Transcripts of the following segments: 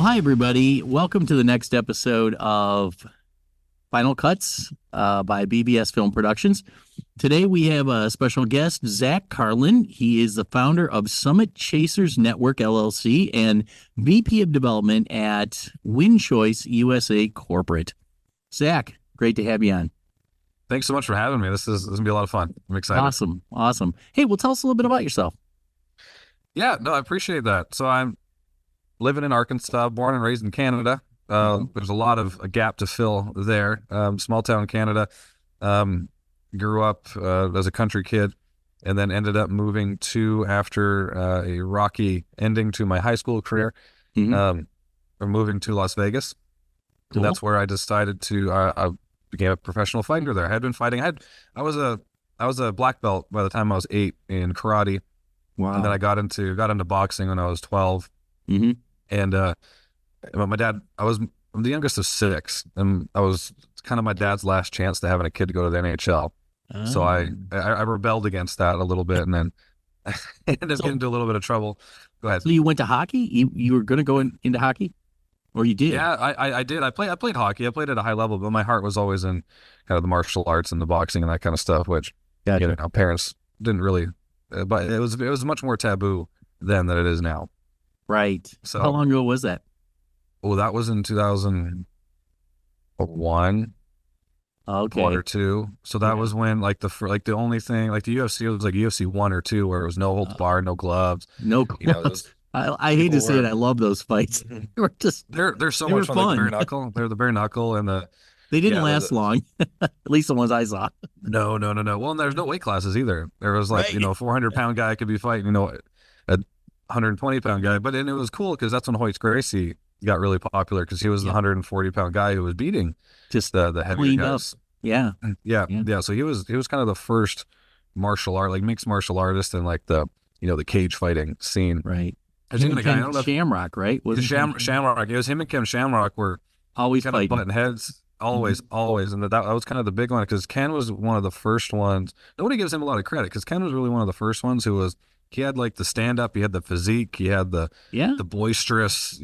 Well, hi, everybody. Welcome to the next episode of Final Cuts by BVS Film Productions. Today, we have a special guest, Zach Carlin. He is the founder of Summit Chasers Network, LLC, and VP of Development at WinChoice USA Corporate. Zach, great to have you on. Thanks so much for having me. This is going to be a lot of fun. I'm excited. Awesome. Hey, well, tell us a little bit about yourself. Yeah, no, I appreciate that. So I'm living in Arkansas, born and raised in Canada. There's a lot of a gap to fill there. Small town Canada. Grew up as a country kid, and then ended up moving after a rocky ending to my high school career. Or moving to Las Vegas. Cool. And that's where I decided to. I became a professional fighter there. I had been fighting. I was a black belt by the time I was 8 in karate. Wow. And then I got into boxing when I was 12. And my dad, I'm the youngest of 6, and I was kind of my dad's last chance to having a kid to go to the NHL. So I rebelled against that a little bit, and then I ended up getting into a little bit of trouble. Go ahead. So you went to hockey? You were going to go into hockey? Or you did? Yeah, I did. I played hockey. I played at a high level, but my heart was always in kind of the martial arts and the boxing and that kind of stuff, which Gotcha. Parents didn't really, but it was much more taboo then than it is now. Right. So how long ago was that? Well, that was in 2001. Okay. 1 or 2. So that was when the only thing like the UFC was like UFC 1 or 2 where it was no holds barred, no gloves. No gloves. I hate to say it. I love those fights. They were just they're so much fun. Like the bare knuckle. They're the bare knuckle and they didn't last long. At least the ones I saw. No. Well, and there's no weight classes either. There was like, 400-pound guy could be fighting, a 120-pound guy. But it was cool because that's when Hoyt Gracie got really popular because he was the 140-pound guy who was beating just the heavier guys. Yeah. So he was kind of the first martial art, like mixed martial artist in like the cage fighting scene. Right. Him and Ken Shamrock, right? Shamrock. It was him and Ken Shamrock were always kind fighting. of butting heads. Always. And that was kind of the big one because Ken was one of the first ones. Nobody gives him a lot of credit because Ken was really one of the first ones he had like the stand up, he had the physique, he had the boisterous,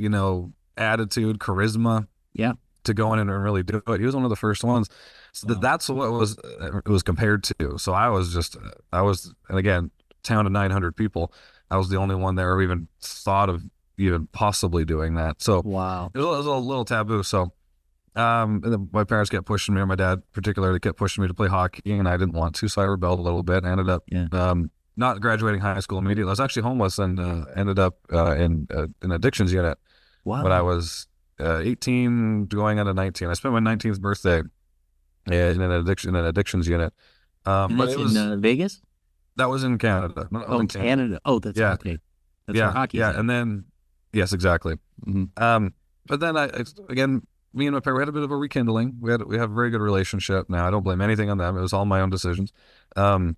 attitude, charisma. Yeah. To go in and really do it. He was one of the first ones. So that's what it was compared to. So I was, and again, town of 900 people. I was the only one there who even thought of even possibly doing that. So wow, it was a little taboo. So, and then my parents kept pushing me, or my dad particularly kept pushing me to play hockey, and I didn't want to, so I rebelled a little bit. And ended up not graduating high school immediately. I was actually homeless and ended up in an addictions unit. Wow. When I was 18, going on to 19. I spent my 19th birthday in an addictions unit. And that's in Vegas. That was in Canada. In Canada. Oh, that's okay. That's where hockey. Yeah, and then yes, exactly. But then again, me and my parents had a bit of a rekindling. We have a very good relationship now. I don't blame anything on them. It was all my own decisions. And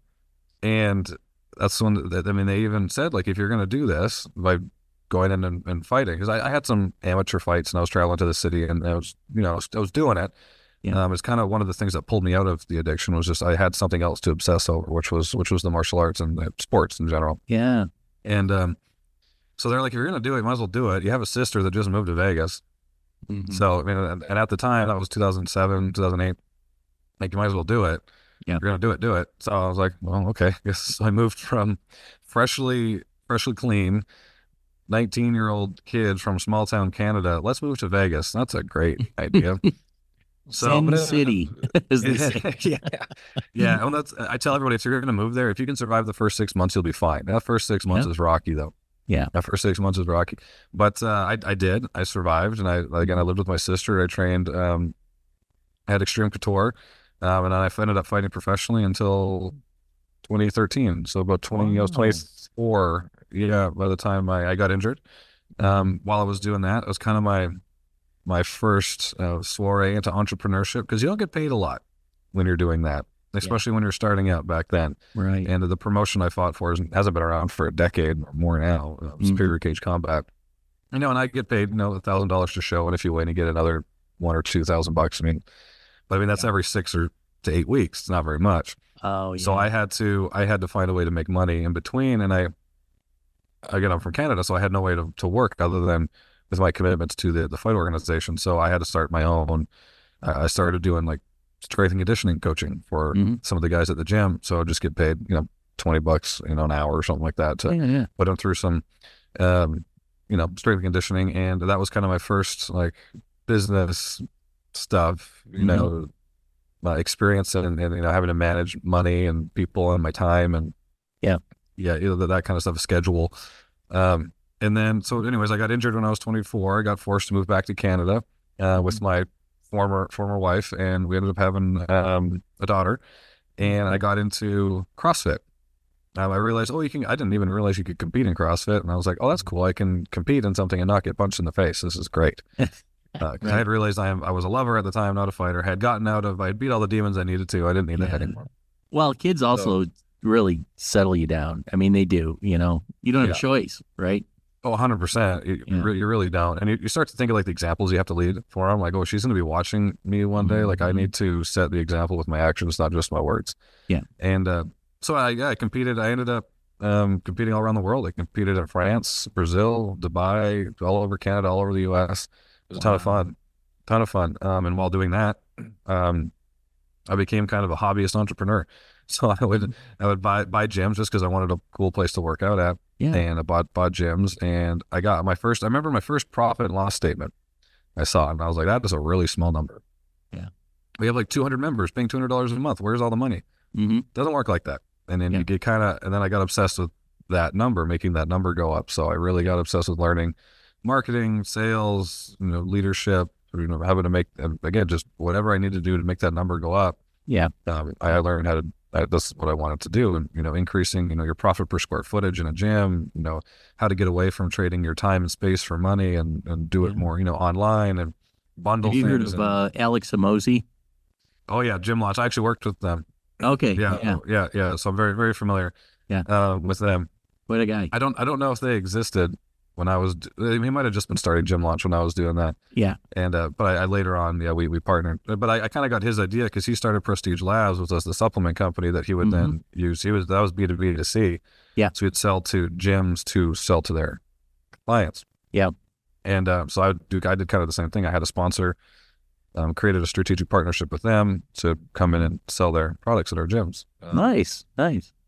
that's when they even said, like, if you're going to do this by going in and fighting, because I had some amateur fights and I was traveling to the city and I was doing it. Yeah. It's kind of one of the things that pulled me out of the addiction was just I had something else to obsess over, which was the martial arts and the sports in general. Yeah. And so they're like, if you're going to do it, you might as well do it. You have a sister that just moved to Vegas. So, and at the time, that was 2007, 2008. Like, you might as well do it. Yeah. If you're going to do it. So I was like, well, okay. So I moved from freshly clean 19-year-old kid from small town Canada. Let's move to Vegas. That's a great idea. Sin City, as they say. Yeah. And I tell everybody, if you're going to move there, if you can survive the first 6 months, you'll be fine. That first 6 months is rocky, though. Yeah. That first 6 months is rocky. But I did. I survived, and I lived with my sister. I trained. I had extreme couture, and then I ended up fighting professionally until 2013. So about 20, I was 24. Yeah, by the time I got injured. While I was doing that, it was kind of my first soiree into entrepreneurship, because you don't get paid a lot when you're doing that, especially when you're starting out back then. Right. And the promotion I fought for hasn't been around for a decade or more now. Superior Cage Combat. And I get paid, $1,000 to show, and if you win, you get another $1,000 or $2,000. But that's every 6 to 8 weeks. It's not very much. Oh, yeah. So I had to find a way to make money in between, and I'm from Canada, so I had no way to work other than with my commitments to the fight organization. So I had to start my own. I started doing like strength and conditioning coaching for some of the guys at the gym. So I'd just get paid, $20, an hour or something like that to put them through some, strength and conditioning. And that was kind of my first like business stuff, my experience and having to manage money and people and my time and that kind of stuff, a schedule. And then, so anyways, I got injured when I was 24. I got forced to move back to Canada with my former wife, and we ended up having a daughter. And I got into CrossFit. I realized, I didn't even realize you could compete in CrossFit. And I was like, oh, that's cool. I can compete in something and not get punched in the face. This is great. Right. I had realized I was a lover at the time, not a fighter. I had beat all the demons I needed to. I didn't need that anymore. Well, kids also really settle you down. I mean, they do, you don't have a choice, right? Oh, 100%. You really don't. And you start to think of like the examples you have to lead for them. Like, oh, she's going to be watching me one day. Like I need to set the example with my actions, not just my words. Yeah. And so I competed. I ended up competing all around the world. I competed in France, Brazil, Dubai, all over Canada, all over the US. It was a ton of fun. And while doing that, I became kind of a hobbyist entrepreneur. So I would buy gyms just because I wanted a cool place to work out at. Yeah. And I bought gyms, and I remember my first profit and loss statement I saw, and I was like, that is a really small number. Yeah. We have like 200 members paying $200 a month. Where's all the money? Doesn't work like that. And then you get and then I got obsessed with that number, making that number go up. So I really got obsessed with learning marketing, sales, leadership, having to make, again, just whatever I need to do to make that number go up. Yeah. I learned how to, this is what I wanted to do. And, increasing, your profit per square footage in a gym, how to get away from trading your time and space for money and do it more, online and bundle things. Have you heard of Alex Amosi? Oh yeah. Gym Launch. I actually worked with them. Okay. Yeah. So I'm very, very familiar with them. What a guy. I don't know if they existed when I was, he might have just been starting Gym Launch when I was doing that. Yeah. And, but I later on, we partnered, but I kind of got his idea because he started Prestige Labs, which was the supplement company that he would then use. That was B2B to C. Yeah. So he'd sell to gyms to sell to their clients. Yeah. And, so I did kind of the same thing. I had a sponsor, created a strategic partnership with them to come in and sell their products at our gyms. Nice.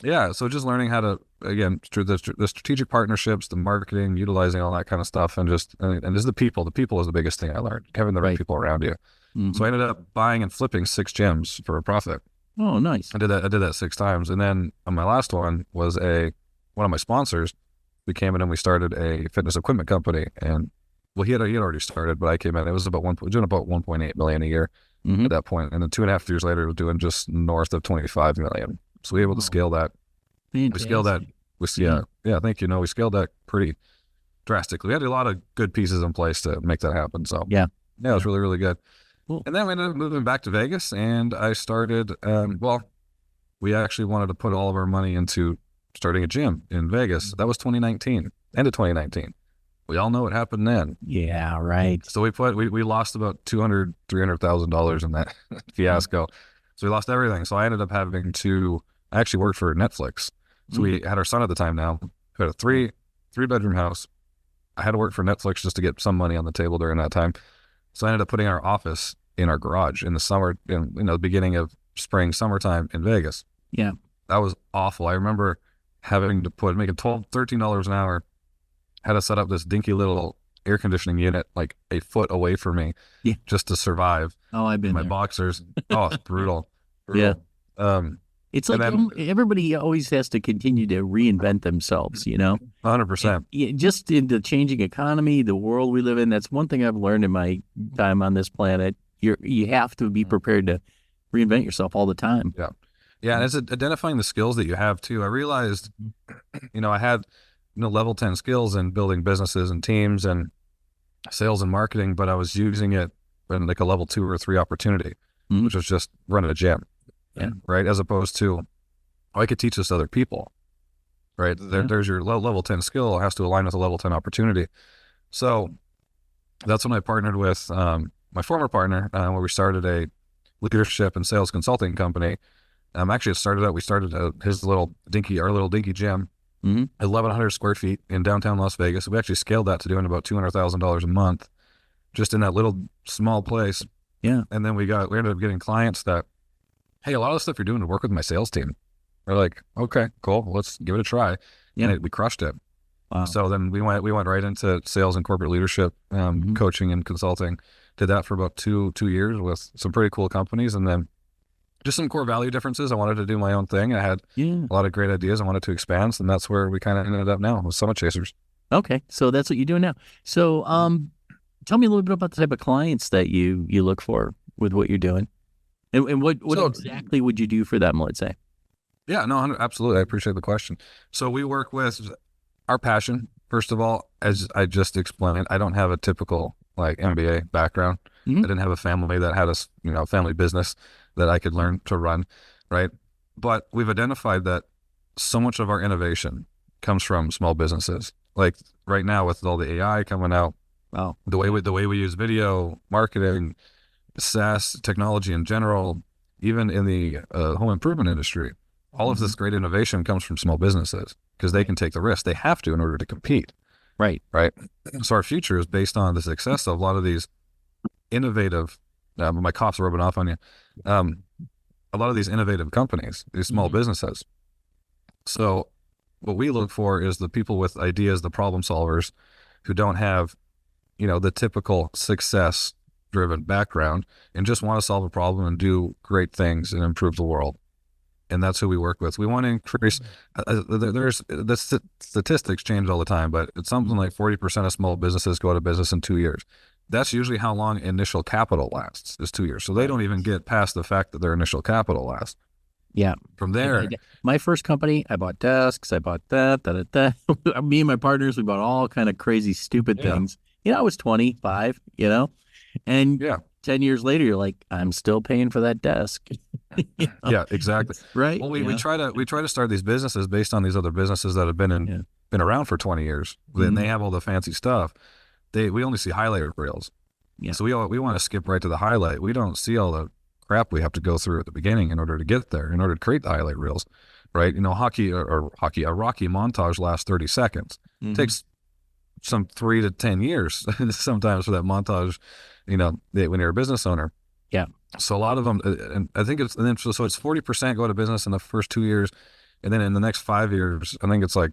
Yeah. So just learning how to, again, the strategic partnerships, the marketing, utilizing all that kind of stuff, and just the people. The people is the biggest thing I learned. Having the right people around you. So I ended up buying and flipping 6 gyms for a profit. Oh, nice. I did that 6 times, and then on my last one was one of my sponsors. We came in and we started a fitness equipment company, and he had already started, but I came in. It was doing about 1.8 million a year at that point, and then 2.5 years later, it was doing just north of 25 million. So we were able to scale that. Fantastic. We scaled that. Thank you. We scaled that pretty drastically. We had a lot of good pieces in place to make that happen. So it was really, really good. Cool. And then we ended up moving back to Vegas, and I started. We actually wanted to put all of our money into starting a gym in Vegas. That was 2019, end of 2019. We all know what happened then. Yeah, right. So we lost about $300,000 in that fiasco. So we lost everything. So I ended up having to. I actually worked for Netflix. So we had our son at the time now. We had a three-bedroom house. I had to work for Netflix just to get some money on the table during that time. So I ended up putting our office in our garage in the summer, in the beginning of summertime in Vegas. Yeah. That was awful. I remember having to making $13 an hour, had to set up this dinky little air conditioning unit like a foot away from me just to survive. Oh, I've been my there. Boxers. Oh, it's brutal. Yeah. It's like everybody always has to continue to reinvent themselves, 100%. Just in the changing economy, the world we live in, that's one thing I've learned in my time on this planet. You have to be prepared to reinvent yourself all the time. Yeah. Yeah, and it's identifying the skills that you have too. I realized, I had level 10 skills in building businesses and teams and sales and marketing, but I was using it in like a level 2 or 3 opportunity, which was just running a gym. Yeah. Right. As opposed to, I could teach this to other people. Right. There's your level 10 skill. It has to align with a level 10 opportunity. So that's when I partnered with my former partner, where we started a leadership and sales consulting company. Actually, we started our little dinky gym Mm-hmm. 1,100 square feet in downtown Las Vegas. We actually scaled that to doing about $200,000 a month just in that little small place. Yeah. And then we ended up getting clients that, hey, a lot of the stuff you're doing to work with my sales team. We're like, okay, cool. Let's give it a try. Yeah. And we crushed it. Wow. So then we went right into sales and corporate leadership, coaching and consulting. Did that for about two years with some pretty cool companies. And then just some core value differences. I wanted to do my own thing. I had a lot of great ideas. I wanted to expand. And that's where we kind of ended up now with Summit Chasers. Okay. So that's what you're doing now. So tell me a little bit about the type of clients that you look for with what you're doing. And what exactly would you do for them, let's say? Yeah, no, absolutely. I appreciate the question. So we work with our passion. First of all, as I just explained, I don't have a typical like MBA background. I didn't have a family that had a family business that I could learn to run, right? But we've identified that so much of our innovation comes from small businesses. Like right now with all the AI coming out, wow, the way we use video marketing, SaaS technology in general, even in the home improvement industry, all of this great innovation comes from small businesses because they can take the risk. They have to in order to compete. Right. So our future is based on the success of a lot of these innovative, my cough's rubbing off on you, a lot of these innovative companies, these small businesses. So what we look for is the people with ideas, the problem solvers who don't have, the typical success driven background and just want to solve a problem and do great things and improve the world. And that's who we work with. We want to increase, the statistics change all the time, but it's something like 40% of small businesses go out of business in 2 years. That's usually how long initial capital lasts, is 2 years. So they don't even get past the fact that their initial capital lasts. Yeah. From there. My first company, I bought desks, I bought that. Me and my partners, we bought all kind of crazy, stupid things. I was 25, and 10 years later, you're like, I'm still paying for that desk. Yeah, exactly. Right. Well, we try to start these businesses based on these other businesses that have been around for 20 years. And they have all the fancy stuff. We only see highlight reels. Yeah. So we want to skip right to the highlight. We don't see all the crap we have to go through at the beginning in order to get there, in order to create the highlight reels, right? A Rocky montage lasts 30 seconds. It takes some 3 to 10 years sometimes for that montage, when you're a business owner. Yeah. So a lot of them, and I think it's 40% go to business in the first 2 years. And then in the next 5 years, I think it's like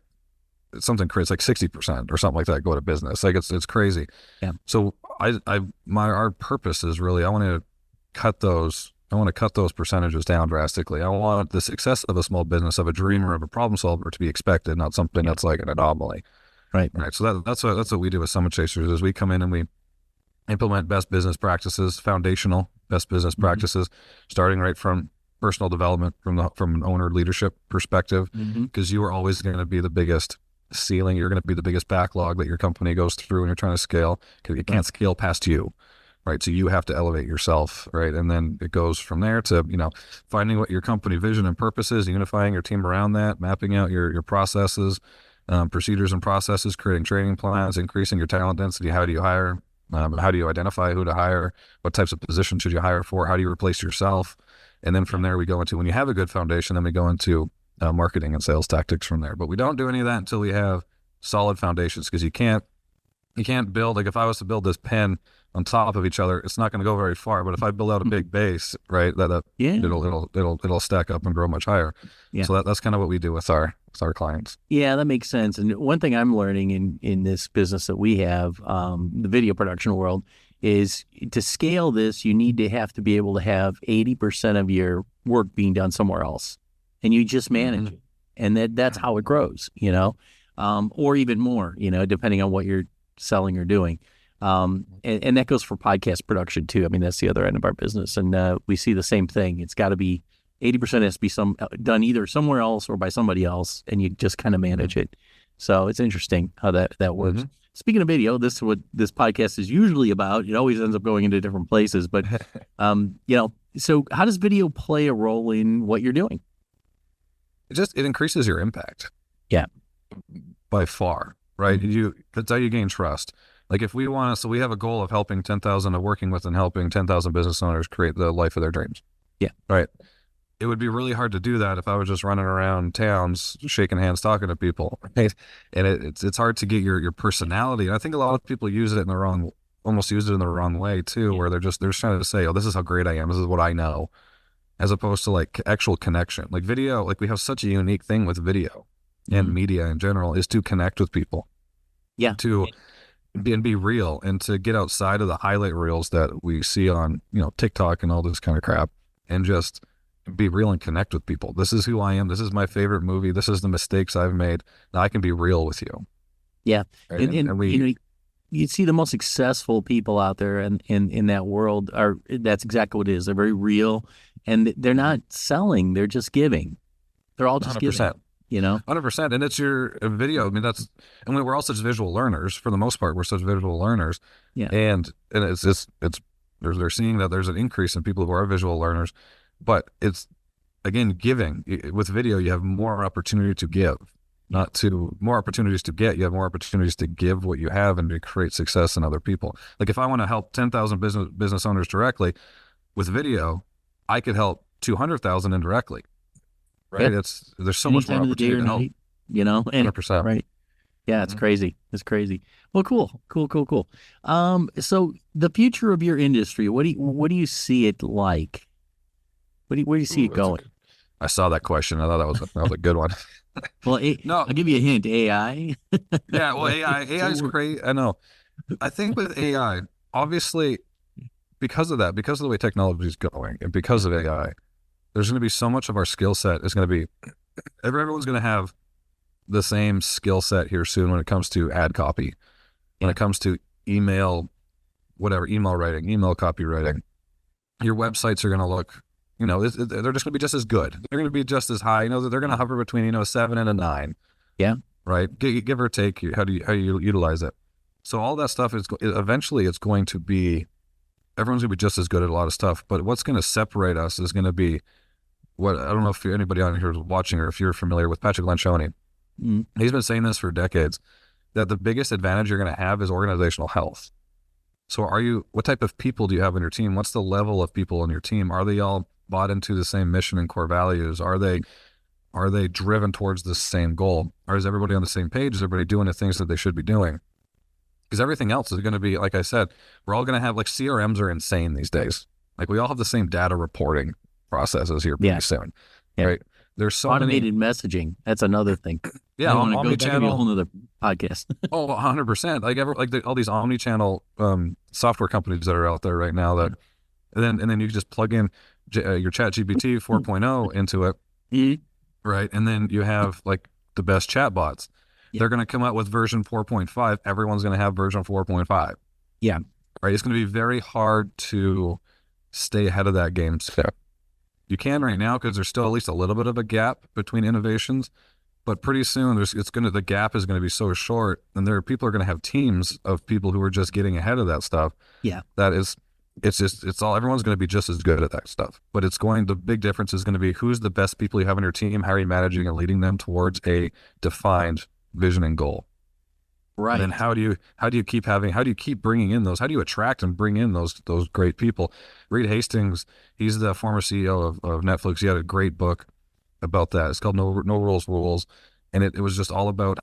something crazy, like 60% or something like that go to business. Like it's crazy. Yeah. So our purpose is really, I want to cut those percentages down drastically. I want the success of a small business, of a dreamer, of a problem solver to be expected, not something that's like an anomaly. Right. So that's what we do with Summit Chasers is we come in and we implement best business practices, foundational best business practices, starting right from personal development, from an owner leadership perspective, because you are always going to be the biggest ceiling. You're going to be the biggest backlog that your company goes through when you're trying to scale, because you can't scale past you. Right. So you have to elevate yourself. Right. And then it goes from there to, finding what your company vision and purpose is, unifying your team around that, mapping out your processes, procedures and processes, creating training plans, increasing your talent density. How do you hire? How do you identify who to hire? What types of positions should you hire for? How do you replace yourself? And then from there, we go into, when you have a good foundation, then we go into marketing and sales tactics from there. But we don't do any of that until we have solid foundations, because you can't build, like if I was to build this pen on top of each other, it's not going to go very far. But if I build out a big base, right, it'll stack up and grow much higher. Yeah. So that's kind of what we do with our clients. Yeah, that makes sense. And one thing I'm learning in this business that we have, the video production world, is to scale this, you need to have to be able to have 80% of your work being done somewhere else, and you just manage it, and that's how it grows, or even more, depending on what you're selling or doing. And that goes for podcast production too. I mean, that's the other end of our business. And we see the same thing. It's got to be 80% has to be done either somewhere else or by somebody else, and you just kind of manage it. So it's interesting how that works. Speaking of video, this is what this podcast is usually about. It always ends up going into different places, but so how does video play a role in what you're doing? It increases your impact. Yeah. By far, right? That's how you gain trust. Like if we have a goal of helping 10,000 of working with and helping 10,000 business owners create the life of their dreams. Yeah. Right. it would be really hard to do that if I was just running around towns, shaking hands, talking to people, right? And it's hard to get your personality. And I think a lot of people use it in the wrong, almost use it in the wrong way too, where they're just trying to say, oh, this is how great I am. This is what I know, as opposed to like actual connection. Like video, like we have such a unique thing with video and media in general is to connect with people. Yeah. To be real and to get outside of the highlight reels that we see on, TikTok and all this kind of crap, and just be real and connect with people. This is who I am. This is my favorite movie. This is the mistakes I've made. Now I can be real with you. Yeah. Right? And we, you see the most successful people out there in that world that's exactly what it is. They're very real, and they're not selling. They're just giving. They're all just 100%. giving. 100%. And it's your video. I mean, we're all such visual learners for the most part. We're such visual learners. Yeah. And they're seeing that there's an increase in people who are visual learners, but it's, again, giving. With video, you have more opportunity to give, more opportunities to get. You have more opportunities to give what you have and to create success in other people. Like if I want to help 10,000 business owners directly with video, I could help 200,000 indirectly. Right. Yeah. There's so much more opportunity to help. And 100%. Right. Yeah, it's crazy. It's crazy. Well, cool. So the future of your industry, what do you see it like? Where do you see it going? I saw that question. I thought that was a good one. Well, no, I'll give you a hint. AI. Yeah. Well, AI is great. I know. I think with AI, obviously, because of the way technology is going, and because of AI, there's going to be so much of our skill set is going to be, everyone's going to have the same skill set here soon when it comes to ad copy, when it comes to email writing, email copywriting. Your websites are going to look, they're just going to be just as good. They're going to be just as high. They're going to hover between, a 7 and a 9. Yeah. Right. Give or take how you utilize it. So all that stuff is eventually it's going to be, everyone's going to be just as good at a lot of stuff. But what's going to separate us is going to be I don't know if anybody on here is watching or if you're familiar with Patrick Lencioni. He's been saying this for decades, that the biggest advantage you're going to have is organizational health. So what type of people do you have on your team? What's the level of people on your team? Are they all bought into the same mission and core values? Are they driven towards the same goal? Or is everybody on the same page? Is everybody doing the things that they should be doing? Because everything else is going to be, like I said, we're all going to have, like, CRMs are insane these days. Like we all have the same data reporting processes here pretty soon. Yeah. Right. There's so automated messaging. That's another thing. Yeah. Omnichannel. A whole nother podcast. Oh, 100%. Like all these omnichannel software companies that are out there right now and then you just plug in your ChatGPT 4.0 into it. Right. And then you have like the best chatbots. Yeah. They're going to come out with version 4.5. Everyone's going to have version 4.5. Yeah. Right. It's going to be very hard to stay ahead of that game. So you can right now because there's still at least a little bit of a gap between innovations, but pretty soon the gap is going to be so short, and people are going to have teams of people who are just getting ahead of that stuff. Yeah. Everyone's going to be just as good at that stuff, but the big difference is going to be who's the best people you have on your team, how are you managing and leading them towards a defined vision and goal. Right. And then how do you keep bringing in those? How do you attract and bring in those great people? Reed Hastings, he's the former CEO of Netflix. He had a great book about that. It's called No Rules. And it was just all about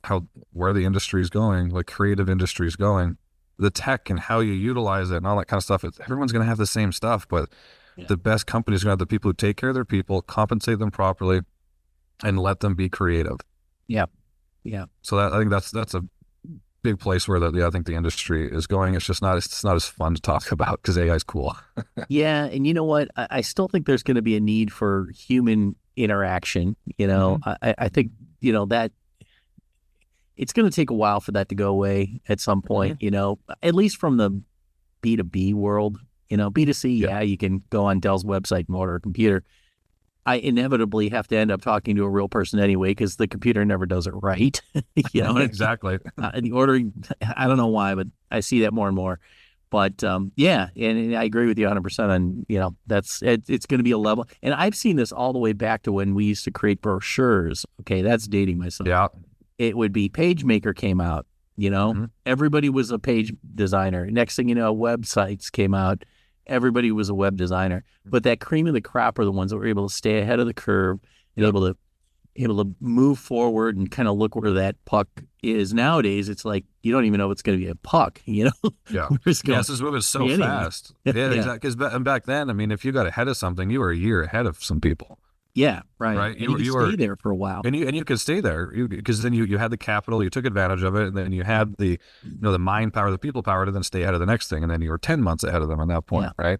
where the industry is going, like creative industry is going, the tech and how you utilize it and all that kind of stuff. Everyone's going to have the same stuff, but the best companies are going to have the people who take care of their people, compensate them properly, and let them be creative. Yeah. Yeah. So I think that's a big place where I think the industry is going. It's just not as fun to talk about because AI is cool. Yeah. And you know what? I still think there's going to be a need for human interaction. I think, that it's going to take a while for that to go away at some point, at least from the B2B world, B2C. You can go on Dell's website and order a computer. I inevitably have to end up talking to a real person anyway because the computer never does it right. Exactly. The ordering, I don't know why, but I see that more and more. But and I agree with you 100% on, it's going to be a level. And I've seen this all the way back to when we used to create brochures. Okay, that's dating myself. Yeah. It would be PageMaker came out, everybody was a page designer. Next thing you know, websites came out. everybody was a web designer. But that cream of the crop are the ones that were able to stay ahead of the curve and able to move forward and kind of look where that puck is. Nowadays, it's like you don't even know it's going to be a puck, you know? Yeah. Where it's going. Yes, it's moving so Anyway. fast. Yeah, exactly. Because back then, I mean, if you got ahead of something, you were a year ahead of some people. Yeah, right. Right. And you could stay there for a while. And you could stay there because then you had the capital, you took advantage of it, and then you had the the mind power, the people power to then stay ahead of the next thing, and then you were 10 months ahead of them at that point, right?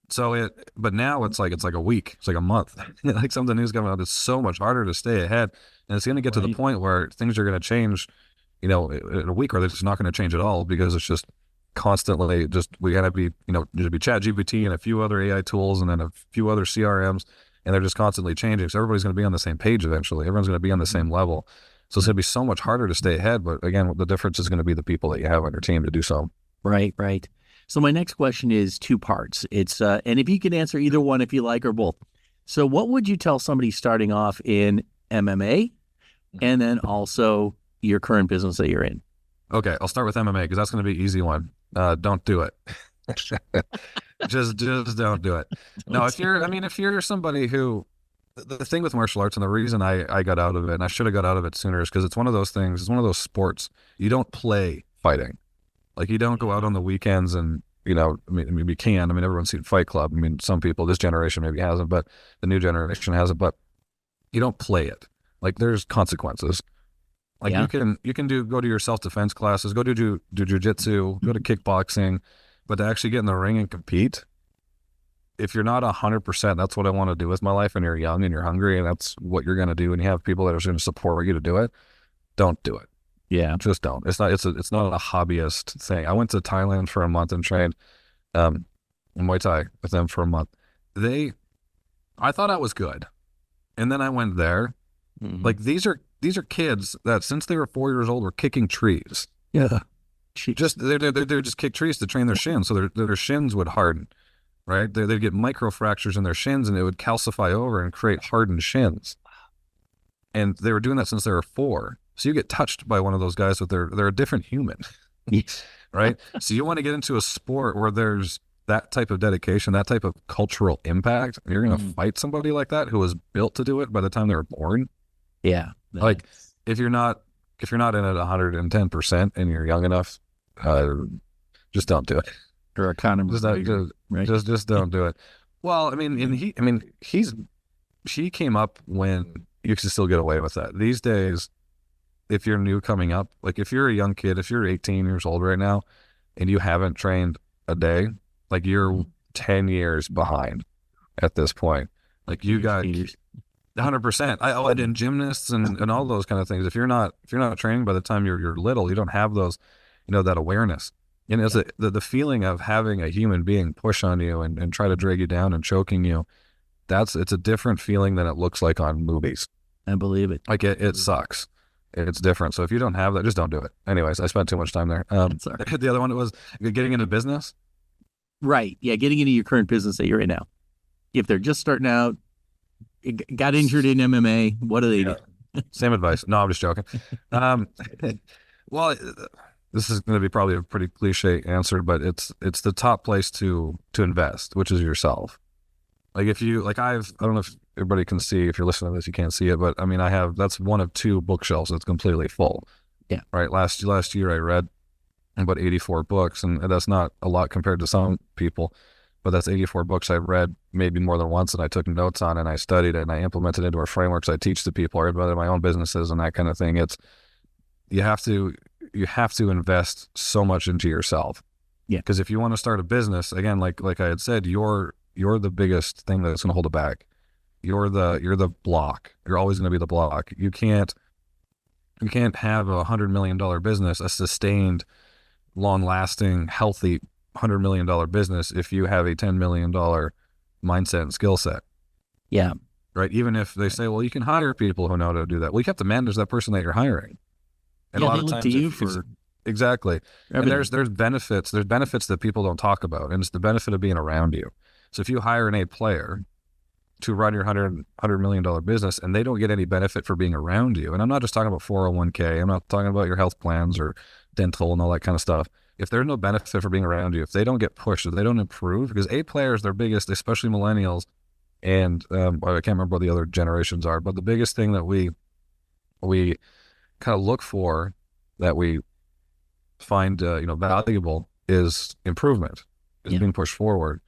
So but now it's like a week, it's like a month, like something new's coming out. It's so much harder to stay ahead, and it's going to get to the point where things are going to change, in a week, or they're just not going to change at all because it's just constantly we got to be there's be ChatGPT and a few other AI tools and then a few other CRMs. And they're just constantly changing. So everybody's going to be on the same page eventually. Everyone's going to be on the same level. So it's going to be so much harder to stay ahead. But again, the difference is going to be the people that you have on your team to do so. Right, right. So my next question is two parts. It's and if you can answer either one if you like or both. So what would you tell somebody starting off in MMA and then also your current business that you're in? Okay, I'll start with MMA because that's going to be an easy one. Don't do it. just don't do it. No, if you're somebody who, the thing with martial arts and the reason I got out of it, and I should have got out of it sooner, is because it's one of those things, it's one of those sports, you don't play fighting. Like you don't go out on the weekends and, you can, everyone's seen Fight Club. Some people, this generation maybe hasn't, but the new generation hasn't, but you don't play it. Like there's consequences. Like you can go to your self-defense classes, go do jujitsu, go to kickboxing, but to actually get in the ring and compete, if you're not 100%, that's what I want to do with my life, and you're young and you're hungry and that's what you're going to do, and you have people that are going to support you to do it, don't do it. Yeah. Just don't. It's not a hobbyist thing. I went to Thailand for a month and trained in Muay Thai with them for a month. I thought I was good. And then I went there. Mm-hmm. Like these are kids that since they were 4 years old were kicking trees. Yeah. They just kick trees to train their shins, so their shins would harden, right? They'd get micro fractures in their shins, and it would calcify over and create hardened shins. And they were doing that since they were 4. So you get touched by one of those guys, but they're a different human, right? So you want to get into a sport where there's that type of dedication, that type of cultural impact. And you're going to fight somebody like that who was built to do it by the time they were born. Yeah, like if you're not in it 110% and you're young enough, just don't do it. Or a condom. Just don't do it. Well, she came up when you can still get away with that. These days, if you're new coming up, like if you're a young kid, if you're 18 years old right now and you haven't trained a day, like you're 10 years behind at this point. Like you got 100%. I did gymnasts and all those kind of things. If you're not training by the time you're little, you don't have those, that awareness. And it's the feeling of having a human being push on you and try to drag you down and choking you. It's a different feeling than it looks like on movies. I believe it. Like it sucks. It's different. So if you don't have that, just don't do it. Anyways, I spent too much time there. The other one was getting into business. Right. Yeah. Getting into your current business that you're in now. If they're just starting out, got injured in MMA, what do they do? Same advice. No, I'm just joking. Well, this is going to be probably a pretty cliche answer, but it's the top place to invest, which is yourself. Like if you, like I don't know if everybody can see, if you're listening to this, you can't see it, but that's one of 2 bookshelves that's completely full. Yeah. Right. Last year I read about 84 books, and that's not a lot compared to some people, but that's 84 books I've read maybe more than once, and I took notes on, and I studied it, and I implemented it into our frameworks I teach to people, or about my own businesses and that kind of thing. You have to invest so much into yourself. Yeah. Because if you want to start a business, again, like I had said, you're the biggest thing that's going to hold it back. You're the block. You're always going to be the block. You can't have $100 million business, a sustained, long-lasting, healthy $100 million business if you have a $10 million mindset and skill set. Yeah. Right. Even if they say, well, you can hire people who know how to do that. Well, you have to manage that person that you're hiring. And a lot of times, to you for exactly. And there's benefits. There's benefits that people don't talk about, and it's the benefit of being around you. So if you hire an A player to run your $100 million business and they don't get any benefit for being around you, and I'm not just talking about 401k, I'm not talking about your health plans or dental and all that kind of stuff. if there's no benefit for being around you, if they don't get pushed, if they don't improve, because A players, their biggest, especially millennials, and I can't remember what the other generations are, but the biggest thing that we kind of look for, that we find valuable, is improvement, is being pushed forward,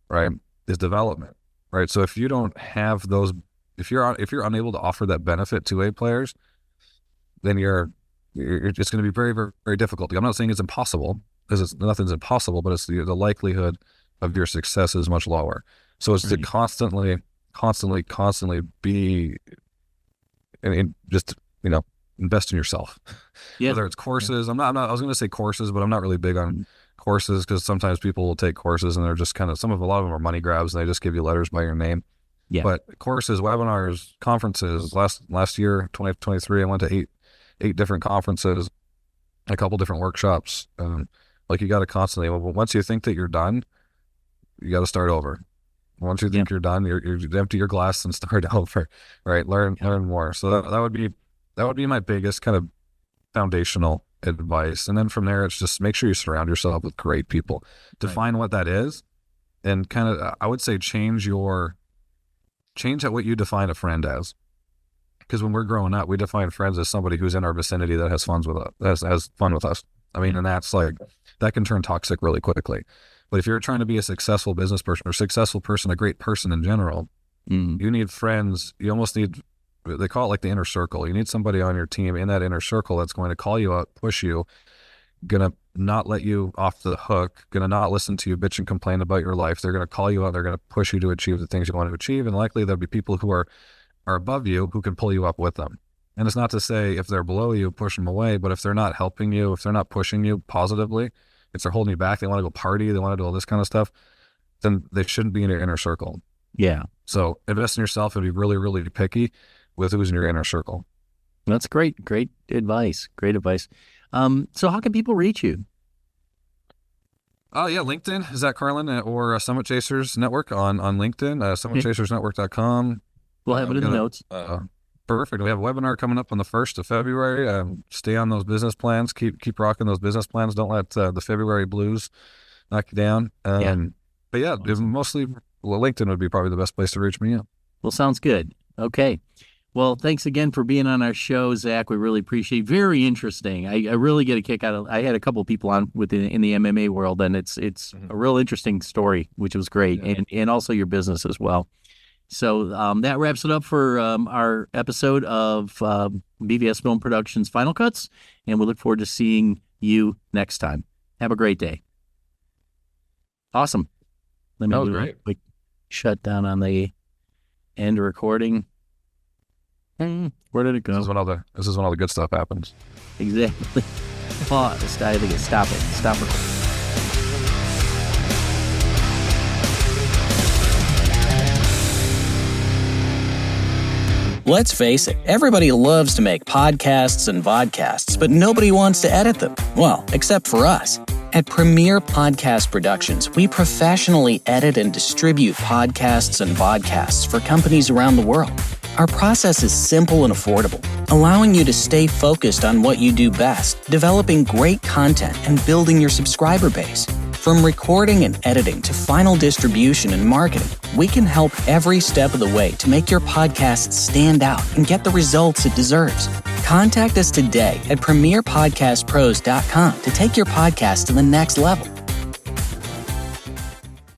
right? Is development, right? So if you don't have those, if you're unable to offer that benefit to A players, then it's going to be very, very, very difficult. I'm not saying it's impossible, because nothing's impossible, but it's the likelihood of your success is much lower. So it's to constantly be, and just invest in yourself. Whether it's courses, I was going to say courses, but I'm not really big on courses, because sometimes people will take courses and they're just kind of, a lot of them are money grabs, and they just give you letters by your name. But courses, webinars, conferences, last year, 2023, I went to eight different conferences, a couple different workshops. You got to constantly, once you think that you're done, you got to start over. Once you think you're done, you empty your glass and start over, right? Learn more. So that would be my biggest kind of foundational advice. And then from there, it's just make sure you surround yourself with great people. Define what that is, and kind of, I would say, change what you define a friend as. Because when we're growing up, we define friends as somebody who's in our vicinity that has fun with us. I mean, and that's that can turn toxic really quickly. But if you're trying to be a successful business person, or successful person, a great person in general, you need friends. You almost need, they call it like the inner circle. You need somebody on your team in that inner circle that's going to call you out, push you, gonna not let you off the hook, gonna not listen to you bitch and complain about your life. They're gonna call you out. They're gonna push you to achieve the things you want to achieve. And likely there'll be people who are above you who can pull you up with them. And it's not to say if they're below you, push them away, but if they're not helping you, if they're not pushing you positively, if they're holding you back, they want to go party, they want to do all this kind of stuff, then they shouldn't be in your inner circle. Yeah. So invest in yourself and be really, really picky with who's in your inner circle. That's great. Great advice. Great advice. So how can people reach you? Oh, yeah, LinkedIn, Zach Carlin, or Summit Chasers Network on LinkedIn, summitchasersnetwork.com. We'll have it in the notes. Perfect. We have a webinar coming up on the 1st of February. Stay on those business plans. Keep rocking those business plans. Don't let the February blues knock you down. But yeah, mostly LinkedIn would be probably the best place to reach me. Well, sounds good. Okay. Well, thanks again for being on our show, Zach. We really appreciate it. Very interesting. I really get a kick out of. I had a couple of people on in the MMA world, and it's a real interesting story, which was great, and also your business as well. So that wraps it up for our episode of BVS Film Productions Final Cuts, and we look forward to seeing you next time. Have a great day. Awesome. Let me do a quick shutdown on the end recording. Where did it go? This is when all the good stuff happens. Exactly. Pause. I think it's stop it. Stop recording. Let's face it, everybody loves to make podcasts and vodcasts, but nobody wants to edit them. Well, except for us. At Premier Podcast Productions, we professionally edit and distribute podcasts and vodcasts for companies around the world. Our process is simple and affordable, allowing you to stay focused on what you do best, developing great content and building your subscriber base. From recording and editing to final distribution and marketing, we can help every step of the way to make your podcast stand out and get the results it deserves. Contact us today at premierpodcastpros.com to take your podcast to the next level.